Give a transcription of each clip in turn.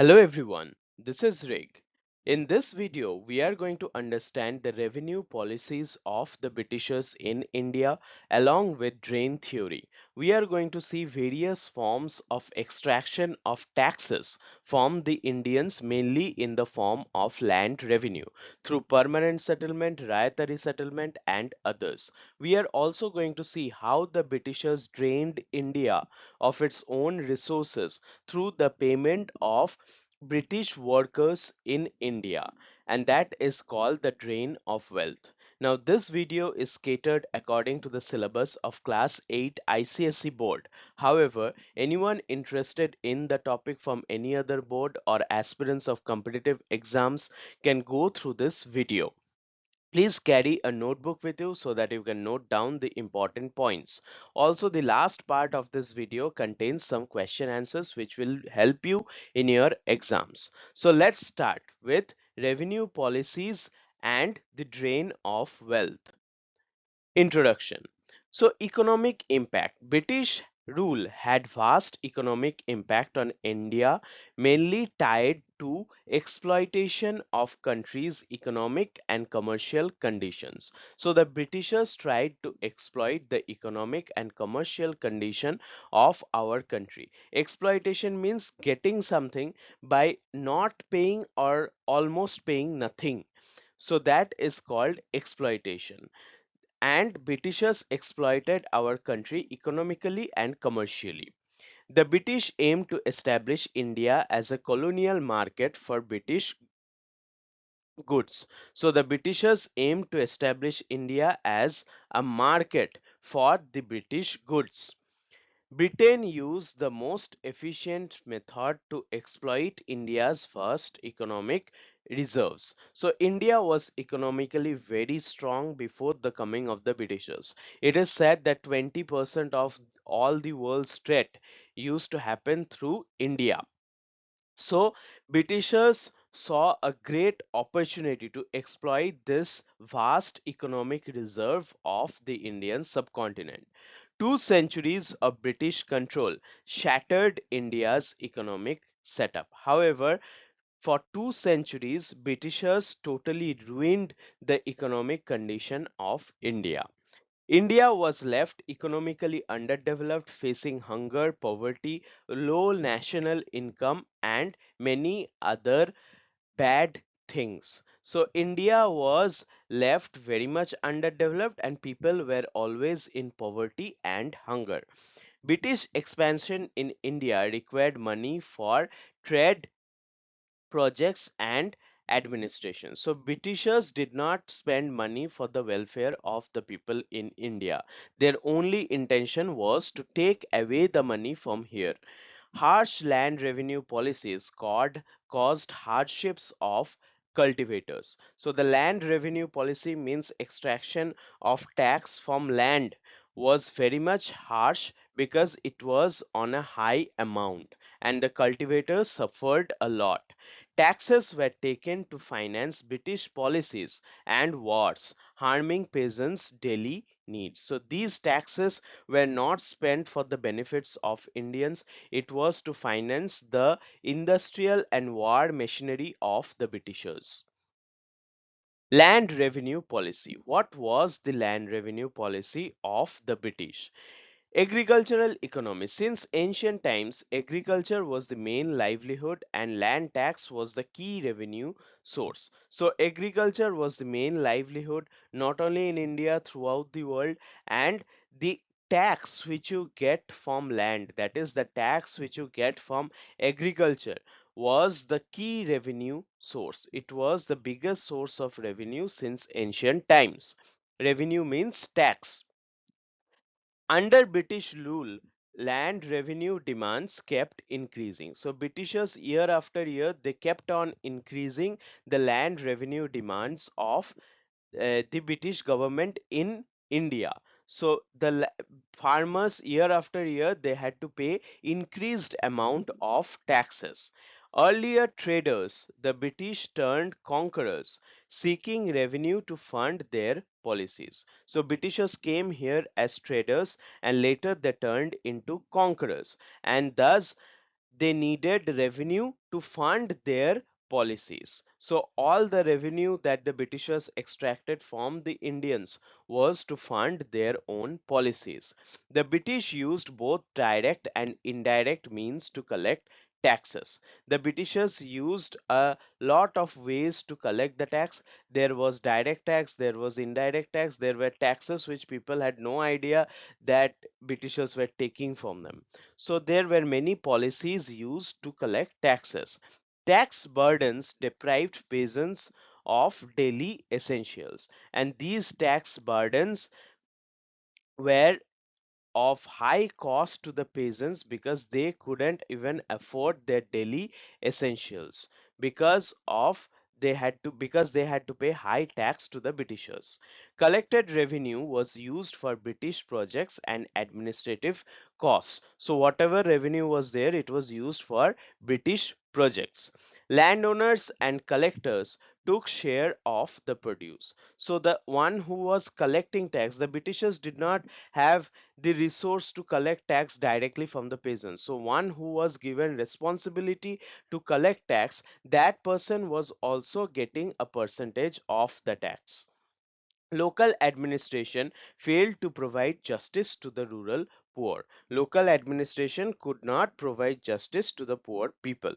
Hello everyone, this is Rig. In this video, we are going to understand the revenue policies of the Britishers in India along with drain theory. We are going to see various forms of extraction of taxes from the Indians, mainly in the form of land revenue through permanent settlement, riotary settlement and others. We are also going to see how the Britishers drained India of its own resources through the payment of British workers in India, and that is called the drain of wealth. Now this video is catered according to the syllabus of class 8 ICSE board. However, anyone interested in the topic from any other board or aspirants of competitive exams can go through this video. Please carry a notebook with you so that you can note down the important points. Also, the last part of this video contains some question answers which will help you in your exams. So let's start with revenue policies and the drain of wealth. Introduction. So, economic impact. British rule had vast economic impact on India, mainly tied to exploitation of country's economic and commercial conditions. So, the Britishers tried to exploit the economic and commercial condition of our country. Exploitation means getting something by not paying or almost paying nothing. So, that is called exploitation, and Britishers exploited our country economically and commercially. The British aimed to establish India as a colonial market for British goods. So the Britishers aimed to establish India as a market for the British goods. Britain used the most efficient method to exploit India's vast economic reserves. So India was economically very strong before the coming of the Britishers. It is said that 20% of all the world's trade used to happen through India. So Britishers saw a great opportunity to exploit this vast economic reserve of the Indian subcontinent. 2 centuries of British control shattered India's economic setup. However, for 2 centuries, Britishers totally ruined the economic condition of India. India was left economically underdeveloped, facing hunger, poverty, low national income, and many other bad things. So, India was left very much underdeveloped, and people were always in poverty and hunger. British expansion in India required money for trade, projects and administration. So Britishers did not spend money for the welfare of the people in India. Their only intention was to take away the money from here. Harsh land revenue policies caused hardships of cultivators. So the land revenue policy means extraction of tax from land was very much harsh because it was on a high amount, and the cultivators suffered a lot. Taxes were taken to finance British policies and wars, harming peasants' daily needs. So these taxes were not spent for the benefits of Indians, it was to finance the industrial and war machinery of the Britishers. Land revenue policy. What was the land revenue policy of the British? Agricultural economy. Since ancient times, agriculture was the main livelihood and land tax was the key revenue source. So, agriculture was the main livelihood not only in India, throughout the world, and the tax which you get from land, that is, the tax which you get from agriculture, was the key revenue source. It was the biggest source of revenue since ancient times. Revenue means tax. Under British rule, land revenue demands kept increasing. So Britishers year after year they kept on increasing the land revenue demands of the British government in India. So the farmers year after year they had to pay increased amount of taxes. Earlier traders, the British turned conquerors, seeking revenue to fund their policies. So Britishers came here as traders and later they turned into conquerors, and thus they needed revenue to fund their policies. So all the revenue that the Britishers extracted from the Indians was to fund their own policies. The British used both direct and indirect means to collect taxes. The Britishers used a lot of ways to collect the tax. There was direct tax, there was indirect tax, there were taxes which people had no idea that Britishers were taking from them. So there were many policies used to collect taxes. Tax burdens deprived peasants of daily essentials, and these tax burdens were of high cost to the peasants because they couldn't even afford their daily essentials because they had to pay high tax to the Britishers. Collected revenue was used for British projects and administrative costs. So whatever revenue was there, it was used for British projects. Landowners and collectors took share of the produce. So the one who was collecting tax, the Britishers did not have the resource to collect tax directly from the peasants. So one who was given responsibility to collect tax, that person was also getting a percentage of the tax. Local administration failed to provide justice to the rural poor. Local administration could not provide justice to the poor people.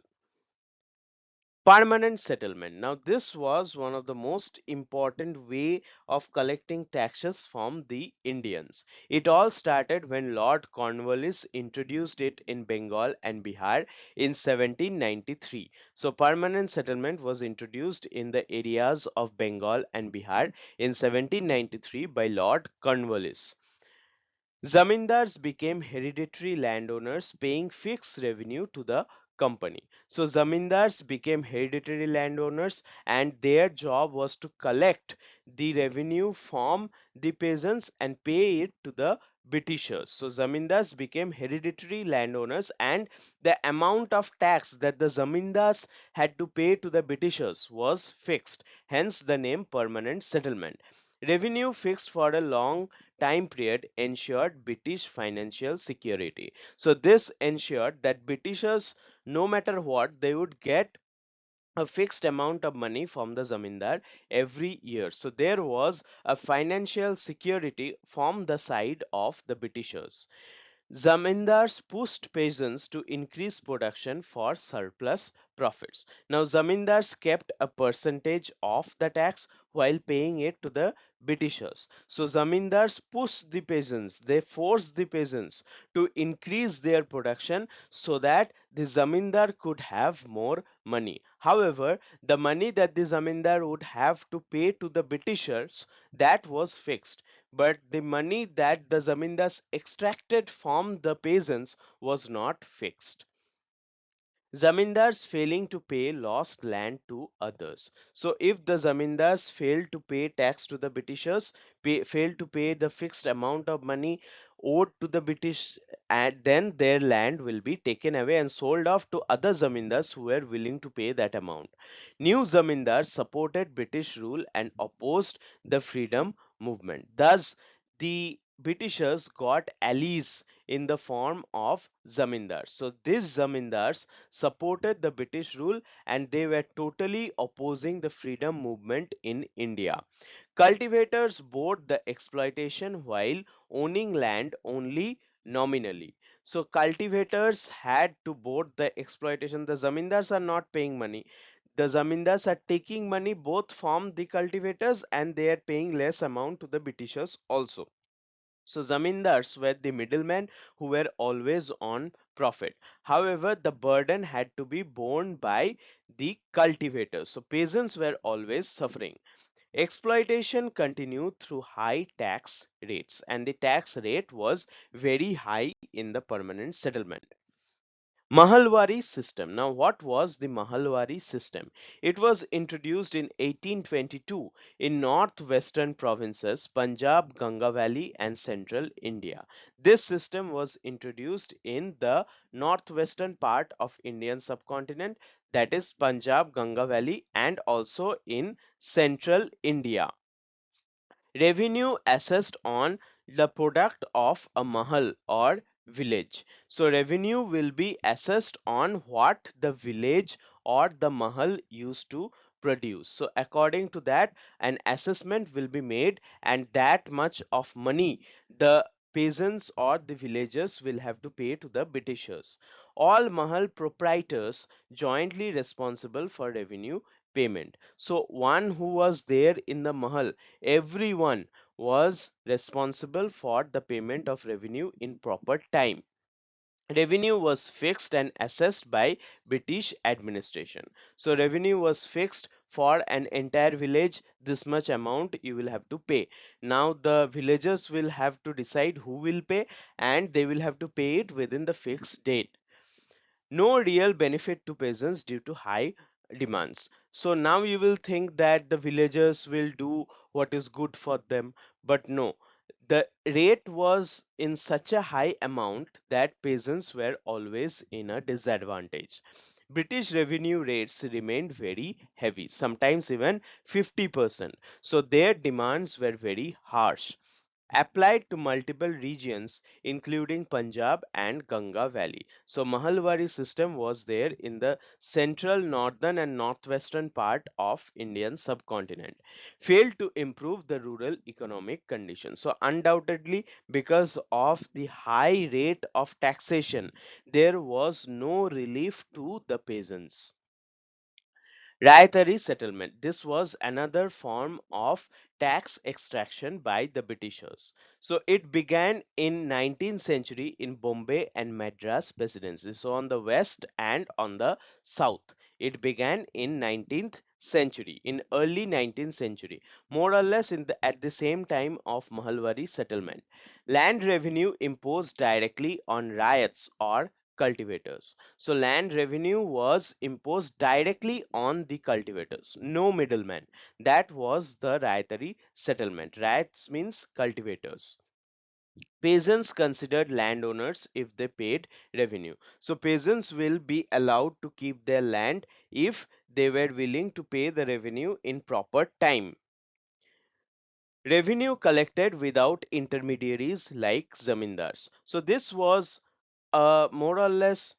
Permanent settlement. Now this was one of the most important way of collecting taxes from the Indians. It all started when Lord Cornwallis introduced it in Bengal and Bihar in 1793. So permanent settlement was introduced in the areas of Bengal and Bihar in 1793 by Lord Cornwallis. Zamindars became hereditary landowners paying fixed revenue to the company. So zamindars became hereditary landowners and their job was to collect the revenue from the peasants and pay it to the Britishers. So zamindars became hereditary landowners and the amount of tax that the zamindars had to pay to the Britishers was fixed. Hence the name permanent settlement. Revenue fixed for a long time period ensured British financial security. So this ensured that Britishers, no matter what, they would get a fixed amount of money from the zamindar every year. So there was a financial security from the side of the Britishers. Zamindars pushed peasants to increase production for surplus profits. Now, zamindars kept a percentage of the tax while paying it to the Britishers. So, zamindars pushed the peasants, they forced the peasants to increase their production so that the zamindar could have more money. However, the money that the zamindar would have to pay to the Britishers, that was fixed, but the money that the zamindars extracted from the peasants was not fixed. Zamindars failing to pay lost land to others. So if the zamindars failed to pay tax to the Britishers, failed to pay the fixed amount of money owed to the British, and then their land will be taken away and sold off to other zamindars who were willing to pay that amount. New zamindars supported British rule and opposed the freedom movement. Thus, the Britishers got allies in the form of zamindars. So these zamindars supported the British rule and they were totally opposing the freedom movement in India. Cultivators bought the exploitation while owning land only nominally. So cultivators had to board the exploitation. The zamindars are not paying money. The zamindars are taking money both from the cultivators and they are paying less amount to the Britishers also. So zamindars were the middlemen who were always on profit. However, the burden had to be borne by the cultivators. So peasants were always suffering. Exploitation continued through high tax rates, and the tax rate was very high in the permanent settlement. Mahalwari system. Now, what was the Mahalwari system? It was introduced in 1822 in northwestern provinces, Punjab, Ganga Valley, and central India. This system was introduced in the northwestern part of Indian subcontinent, that is Punjab, Ganga Valley, and also in central India. Revenue assessed on the product of a mahal or village. So revenue will be assessed on what the village or the mahal used to produce. So according to that, an assessment will be made, and that much of money the peasants or the villagers will have to pay to the Britishers. All mahal proprietors jointly responsible for revenue payment. So one who was there in the mahal, everyone was responsible for the payment of revenue in proper time. Revenue was fixed and assessed by British administration. So revenue was fixed for an entire village. This much amount you will have to pay. Now the villagers will have to decide who will pay, and they will have to pay it within the fixed date. No real benefit to peasants due to high demands. So now you will think that the villagers will do what is good for them, but no. The rate was in such a high amount that peasants were always in a disadvantage. British revenue rates remained very heavy, sometimes even 50%. So their demands were very harsh, applied to multiple regions including Punjab and Ganga Valley. So Mahalwari system was there in the central, northern and northwestern part of Indian subcontinent. Failed to improve the rural economic conditions. So undoubtedly, because of the high rate of taxation, there was no relief to the peasants. Rietary settlement. This was another form of tax extraction by the Britishers. So it began in 19th century in Bombay and Madras presidencies. So on the west and on the south. It began in 19th century, in early 19th century, more or less at the same time of Mahalwari settlement. Land revenue imposed directly on riots or cultivators. So land revenue was imposed directly on the cultivators, no middleman. That was the rietary settlement. Riots means cultivators. Peasants considered landowners if they paid revenue. So peasants will be allowed to keep their land if they were willing to pay the revenue in proper time. Revenue collected without intermediaries like zamindars. So this was a more or less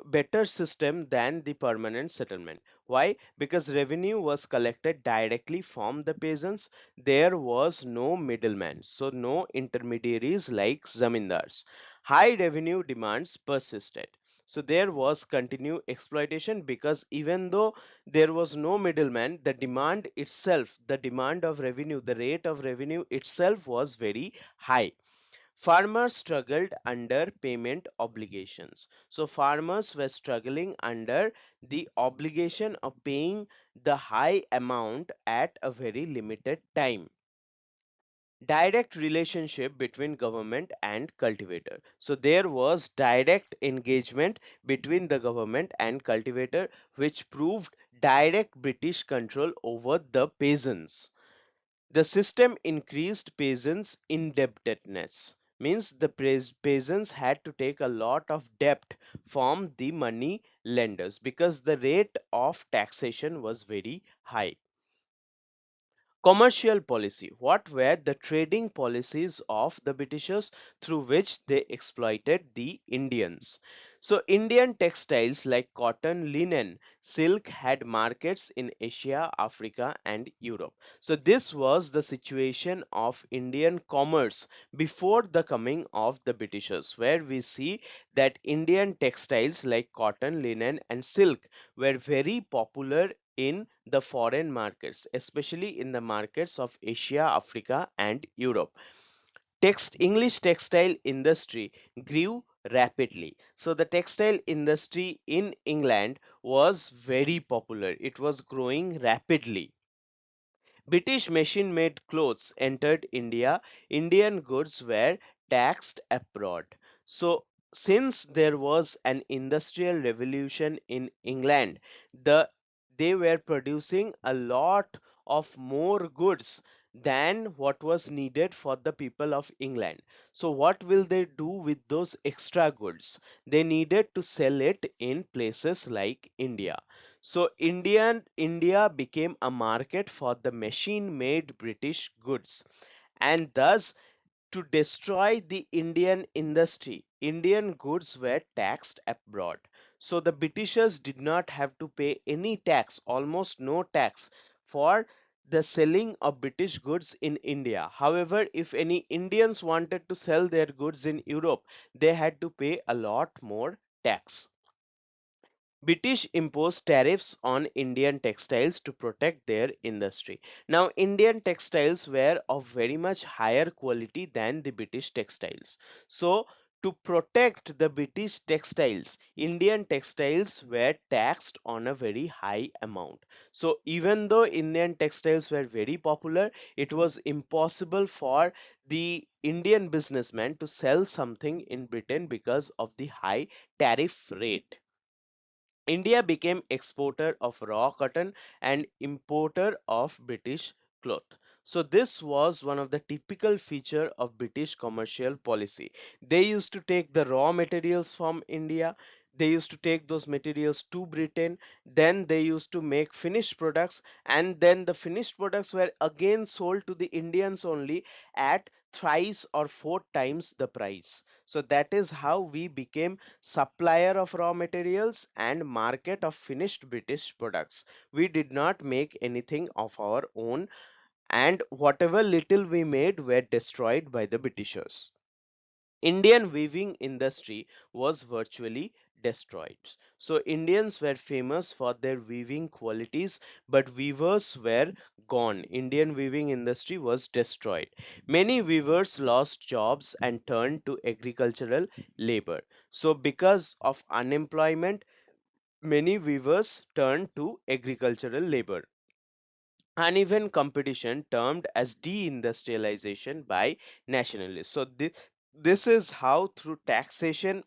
better system than the permanent settlement. Why? Because revenue was collected directly from the peasants. There was no middleman, so no intermediaries like zamindars. High revenue demands persisted. So there was continued exploitation, because even though there was no middleman, the demand itself, the demand of revenue, the rate of revenue itself was very high. Farmers struggled under payment obligations. So farmers were struggling under the obligation of paying the high amount at a very limited time. Direct relationship between government and cultivator. So there was direct engagement between the government and cultivator, which proved direct British control over the peasants. The system increased peasants' indebtedness. Means the peasants had to take a lot of debt from the money lenders, because the rate of taxation was very high. Commercial policy. What were the trading policies of the Britishers through which they exploited the Indians? So Indian textiles like cotton, linen, silk had markets in Asia, Africa and Europe. So this was the situation of Indian commerce before the coming of the Britishers, where we see that Indian textiles like cotton, linen and silk were very popular in the foreign markets, especially in the markets of Asia, Africa, and Europe. English textile industry grew rapidly. So the textile industry in England was very popular. It was growing rapidly. British machine made clothes entered India. Indian goods were taxed abroad. So, since there was an industrial revolution in England, the they were producing a lot of more goods than what was needed for the people of England. So, what will they do with those extra goods? They needed to sell it in places like India. So India became a market for the machine-made British goods, and thus To destroy the Indian industry, Indian goods were taxed abroad. So the Britishers did not have to pay any tax, almost no tax, for the selling of British goods in India. However, if any Indians wanted to sell their goods in Europe, they had to pay a lot more tax. British imposed tariffs on Indian textiles to protect their industry. Now, Indian textiles were of very much higher quality than the British textiles. So, to protect the British textiles, Indian textiles were taxed on a very high amount. So, even though Indian textiles were very popular, it was impossible for the Indian businessman to sell something in Britain because of the high tariff rate. India became exporter of raw cotton and importer of British cloth. So this was one of the typical feature of British commercial policy. They used to take the raw materials from India, they used to take those materials to Britain, then they used to make finished products, and then the finished products were again sold to the Indians only at thrice or four times the price. So that is how we became supplier of raw materials and market of finished British products. We did not make anything of our own, and whatever little we made were destroyed by the Britishers. Indian weaving industry was virtually destroyed. So Indians were famous for their weaving qualities, but weavers were gone. Indian weaving industry was destroyed. Many weavers lost jobs and turned to agricultural labor. So because of unemployment, many weavers turned to agricultural labor. Uneven competition termed as deindustrialization by nationalists. So this is how through taxation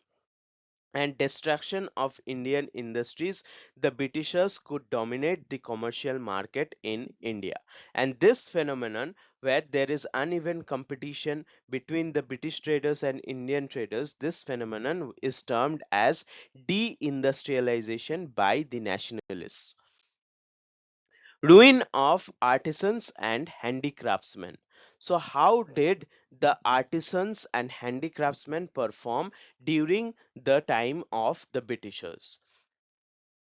and destruction of Indian industries, the Britishers could dominate the commercial market in India. And this phenomenon, where there is uneven competition between the British traders and Indian traders, this phenomenon is termed as deindustrialization by the nationalists. Ruin of artisans and handicraftsmen. So how did the artisans and handicraftsmen perform during the time of the Britishers?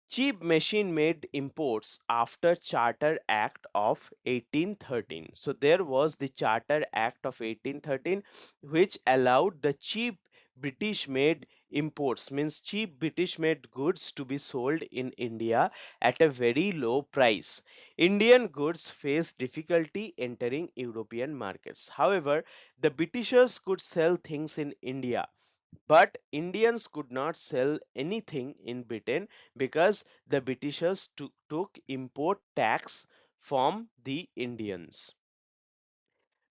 Cheap machine made imports after Charter Act of 1813. So there was the Charter Act of 1813, which allowed the cheap British made imports, means cheap British made goods, to be sold in India at a very low price. Indian goods faced difficulty entering European markets. However, the Britishers could sell things in India, but Indians could not sell anything in Britain because the Britishers took import tax from the Indians.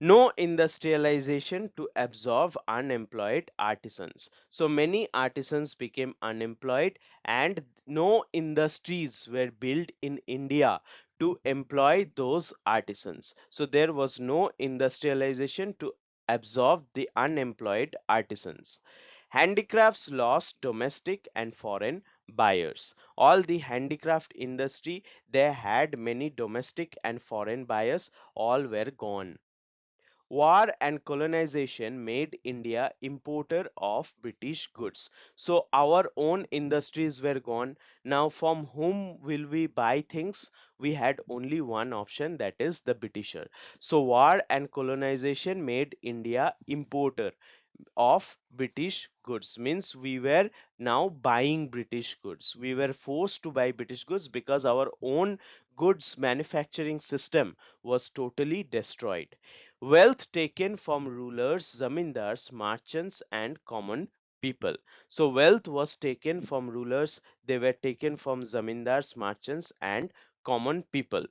No industrialization to absorb unemployed artisans. So many artisans became unemployed, and no industries were built in India to employ those artisans. So there was no industrialization to absorb the unemployed artisans. Handicrafts lost domestic and foreign buyers. All the handicraft industry, they had many domestic and foreign buyers, all were gone. War and colonization made India importer of British goods. So our own industries were gone. Now from whom will we buy things? We had only one option, that is the Britisher. So war and colonization made India importer of British goods, means we were now buying British goods. We were forced to buy British goods because our own goods manufacturing system was totally destroyed. Wealth taken from rulers, zamindars, merchants, and common people. So wealth was taken from rulers, they were taken from zamindars, merchants, and common people.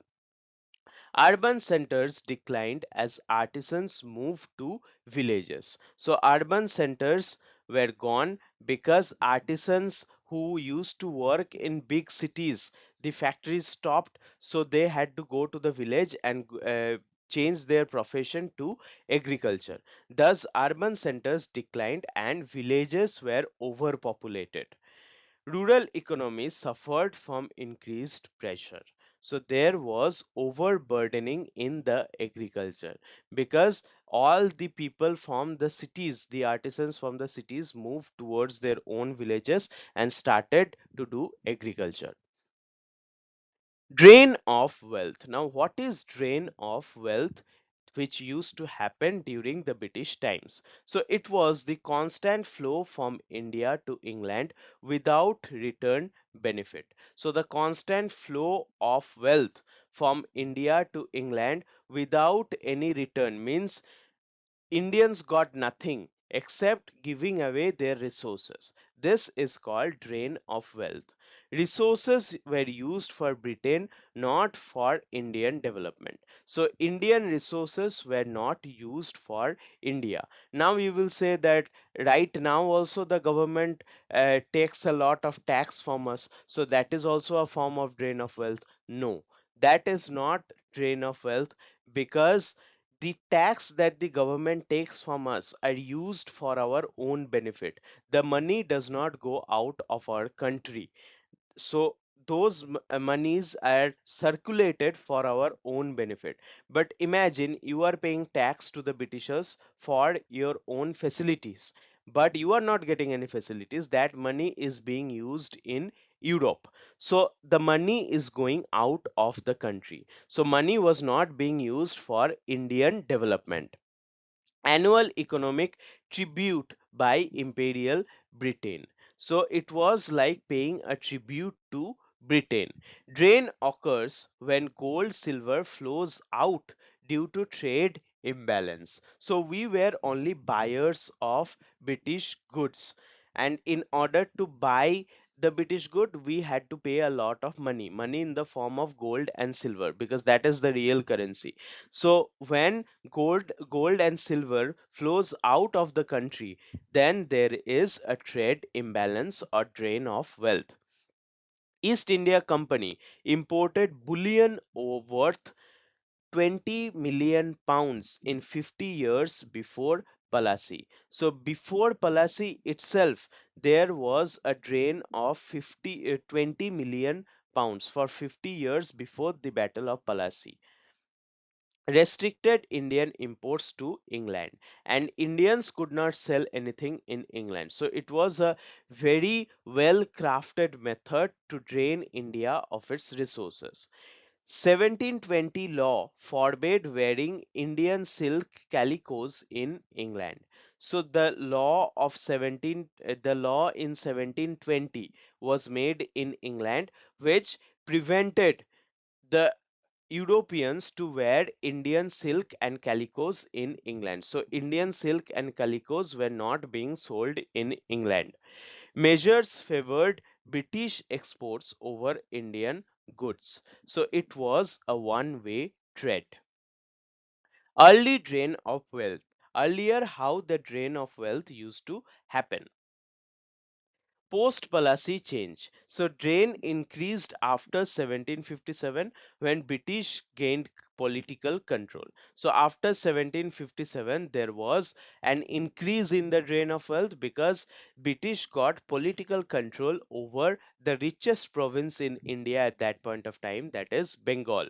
Urban centers declined as artisans moved to villages. So urban centers were gone because artisans who used to work in big cities, the factories stopped, so they had to go to the village and change their profession to agriculture. Thus urban centers declined and villages were overpopulated. Rural economies suffered from increased pressure. So there was overburdening in the agriculture because all the people from the cities, the artisans from the cities moved towards their own villages and started to do agriculture. Drain of wealth. Now, what is drain of wealth which used to happen during the British times? So, it was the constant flow from India to England without return benefit. So, the constant flow of wealth from India to England without any return means Indians got nothing except giving away their resources. This is called drain of wealth. Resources were used for Britain, not for Indian development. So Indian resources were not used for India. Now you will say that right now also the government takes a lot of tax from us. So that is also a form of drain of wealth. No, that is not drain of wealth because the tax that the government takes from us are used for our own benefit. The money does not go out of our country, so those monies are circulated for our own benefit. But imagine you are paying tax to the Britishers for your own facilities, but you are not getting any facilities. That money is being used in Europe, so the money is going out of the country. So money was not being used for Indian development. Annual economic tribute by Imperial Britain. So it was like paying a tribute to Britain. Drain occurs when gold silver flows out due to trade imbalance. So we were only buyers of British goods, and in order to buy the British good, we had to pay a lot of money in the form of gold and silver, because that is the real currency. So when gold and silver flows out of the country, then there is a trade imbalance or drain of wealth. East India Company imported bullion worth 20 million pounds in 50 years before Palasi. So before Palasi itself, there was a drain of 20 million pounds for 50 years before the Battle of Palasi. Restricted Indian imports to England, and Indians could not sell anything in England. So it was a very well crafted method to drain India of its resources. 1720 law forbade wearing Indian silk calicoes in England. So the law in 1720 was made in England, which prevented the Europeans to wear Indian silk and calicos in England. So Indian silk and calicos were not being sold in England. Measures favored British exports over Indian goods. So it was a one-way trade. Early drain of wealth. Earlier, how the drain of wealth used to happen. Post-Palasi change. So drain increased after 1757 when British gained political control. So after 1757 there was an increase in the drain of wealth because British got political control over the richest province in India at that point of time, that is Bengal.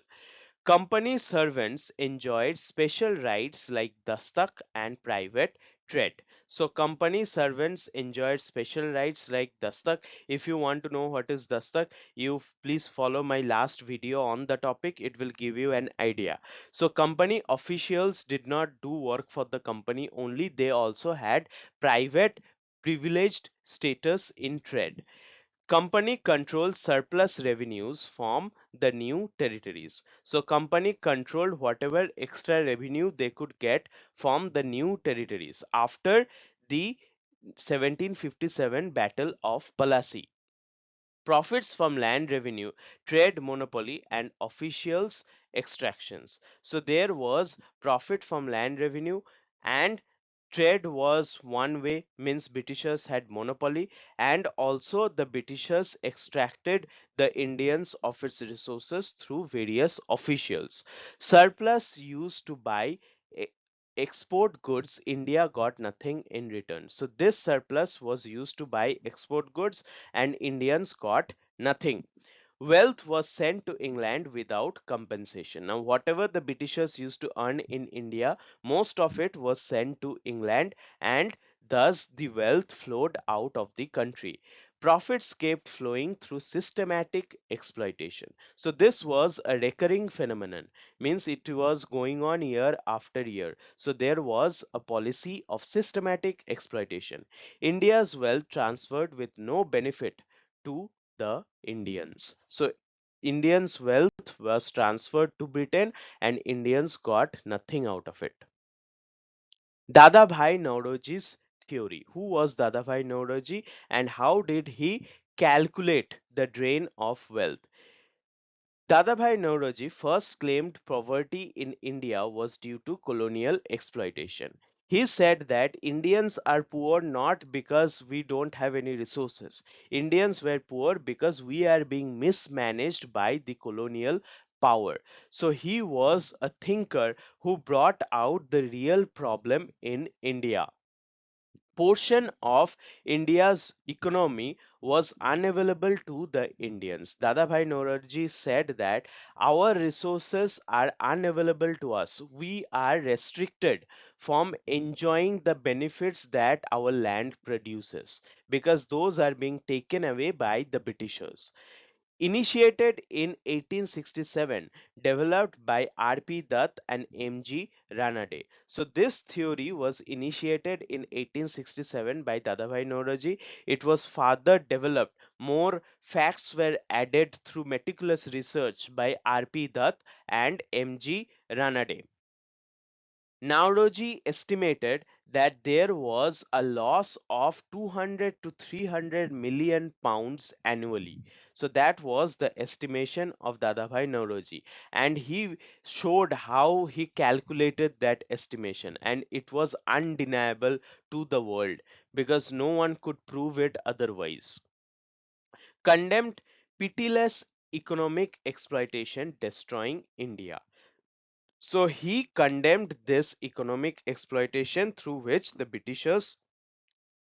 Company servants enjoyed special rights like dastak and private trade. So company servants enjoyed special rights like dastak. If you want to know what is dastak, you please follow my last video on the topic. It will give you an idea. So company officials did not do work for the company only. They also had private privileged status in trade. Company controlled surplus revenues from the new territories. So company controlled whatever extra revenue they could get from the new territories after the 1757 Battle of Palasi. Profits from land revenue, trade monopoly, and officials extractions. So there was profit from land revenue, and trade was one way, means Britishers had monopoly, and also the Britishers extracted the Indians of its resources through various officials. Surplus used to buy e- export goods. India got nothing in return. So this surplus was used to buy export goods and Indians got nothing. Wealth was sent to England without compensation. Now, whatever the Britishers used to earn in India, most of it was sent to England, and thus the wealth flowed out of the country. Profits kept flowing through systematic exploitation. So this was a recurring phenomenon, means it was going on year after year. So there was a policy of systematic exploitation. India's wealth transferred with no benefit to the Indians. So Indians' wealth was transferred to Britain and Indians got nothing out of it. Dadabhai Naoroji's theory. Who was Dadabhai Naoroji and how did he calculate the drain of wealth? Dadabhai Naoroji first claimed poverty in India was due to colonial exploitation. He said that Indians are poor not because we don't have any resources. Indians were poor because we are being mismanaged by the colonial power. So he was a thinker who brought out the real problem in India. Portion of India's economy was unavailable to the Indians. Dadabhai Naoroji said that our resources are unavailable to us. We are restricted from enjoying the benefits that our land produces because those are being taken away by the Britishers. Initiated in 1867, developed by R.P. Dutt and M.G. Ranade. So this theory was initiated in 1867 by Dadabhai Naoroji. It was further developed. More facts were added through meticulous research by R.P. Dutt and M.G. Ranade. Naoroji estimated that there was a loss of 200 to 300 million pounds annually. So that was the estimation of Dadabhai Naoroji, and he showed how he calculated that estimation, and it was undeniable to the world because no one could prove it otherwise. Condemned pitiless economic exploitation destroying India. So he condemned this economic exploitation through which the Britishers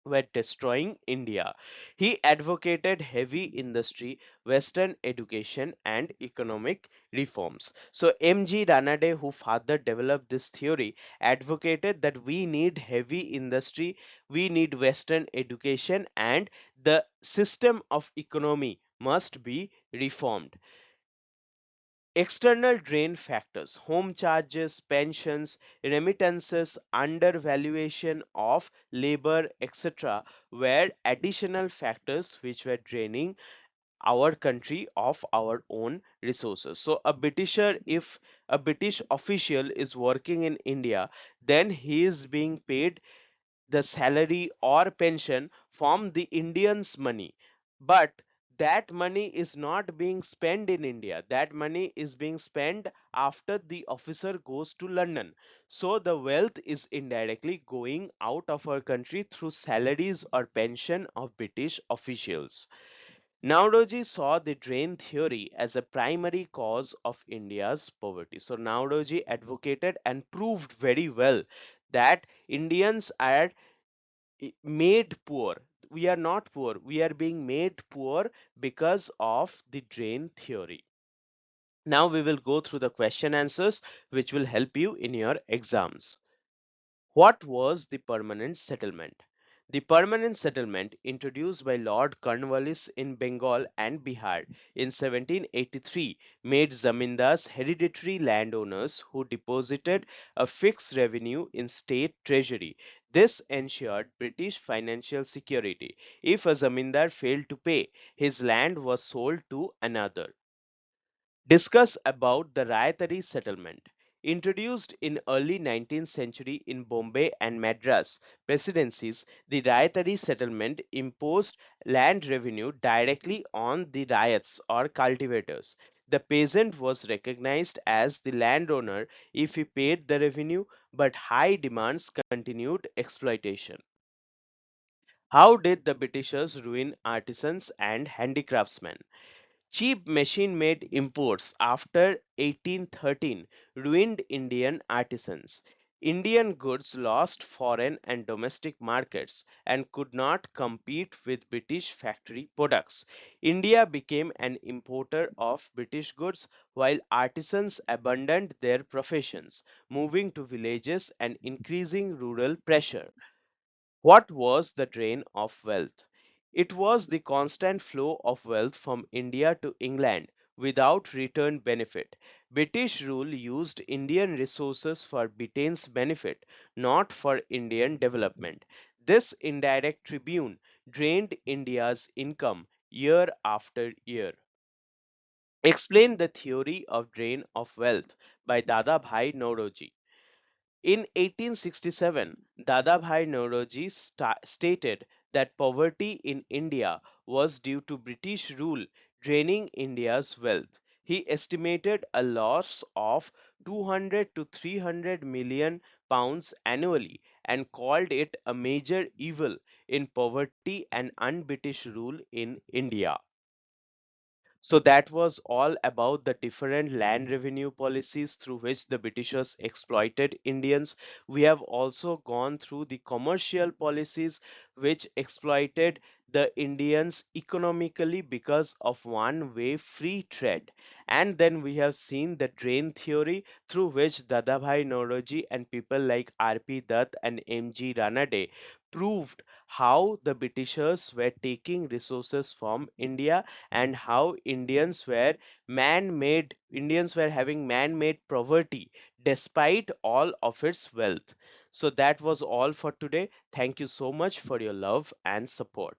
were destroying India. He advocated heavy industry, Western education, and economic reforms. So M.G. Ranade, who further developed this theory, advocated that we need heavy industry, we need Western education, and the system of economy must be reformed. External drain factors, home charges, pensions, remittances, undervaluation of labor, etc., were additional factors which were draining our country of our own resources. So, a Britisher, if a British official is working in India, then he is being paid the salary or pension from the Indians' money. But that money is not being spent in India. That money is being spent after the officer goes to London. So the wealth is indirectly going out of our country through salaries or pension of British officials. Nauroji saw the drain theory as a primary cause of India's poverty. So Nauroji advocated and proved very well that Indians are made poor. We are not poor, we are being made poor because of the drain theory. Now we will go through the question answers which will help you in your exams. What was the permanent settlement? The permanent settlement, introduced by Lord Cornwallis in Bengal and Bihar in 1783, made zamindars hereditary landowners who deposited a fixed revenue in state treasury. This ensured British financial security. If a zamindar failed to pay, his land was sold to another. Discuss about the Rayatari settlement. Introduced in early 19th century in Bombay and Madras presidencies, the Rayatari settlement imposed land revenue directly on the ryots or cultivators. The peasant was recognized as the landowner if he paid the revenue, but high demands continued exploitation. How did the Britishers ruin artisans and handicraftsmen? Cheap machine-made imports after 1813 ruined Indian artisans. Indian goods lost foreign and domestic markets and could not compete with British factory products. India became an importer of British goods while artisans abandoned their professions, moving to villages and increasing rural pressure. What was the drain of wealth? It was the constant flow of wealth from India to England without return benefit. British rule used Indian resources for Britain's benefit, not for Indian development. This indirect tribune drained India's income year after year. Explain the theory of drain of wealth by Dadabhai Naoroji. In 1867, Dadabhai Naoroji stated that poverty in India was due to British rule draining India's wealth. He estimated a loss of 200 to 300 million pounds annually and called it a major evil in poverty and un-British rule in India. So that was all about the different land revenue policies through which the Britishers exploited Indians. We have also gone through the commercial policies which exploited the Indians economically because of one-way free trade. And then we have seen the drain theory through which Dadabhai Naoroji and people like R.P. Dutt and M.G. Ranade proved how the Britishers were taking resources from India and how Indians were having man-made poverty despite all of its wealth. So that was all for today. Thank you so much for your love and support.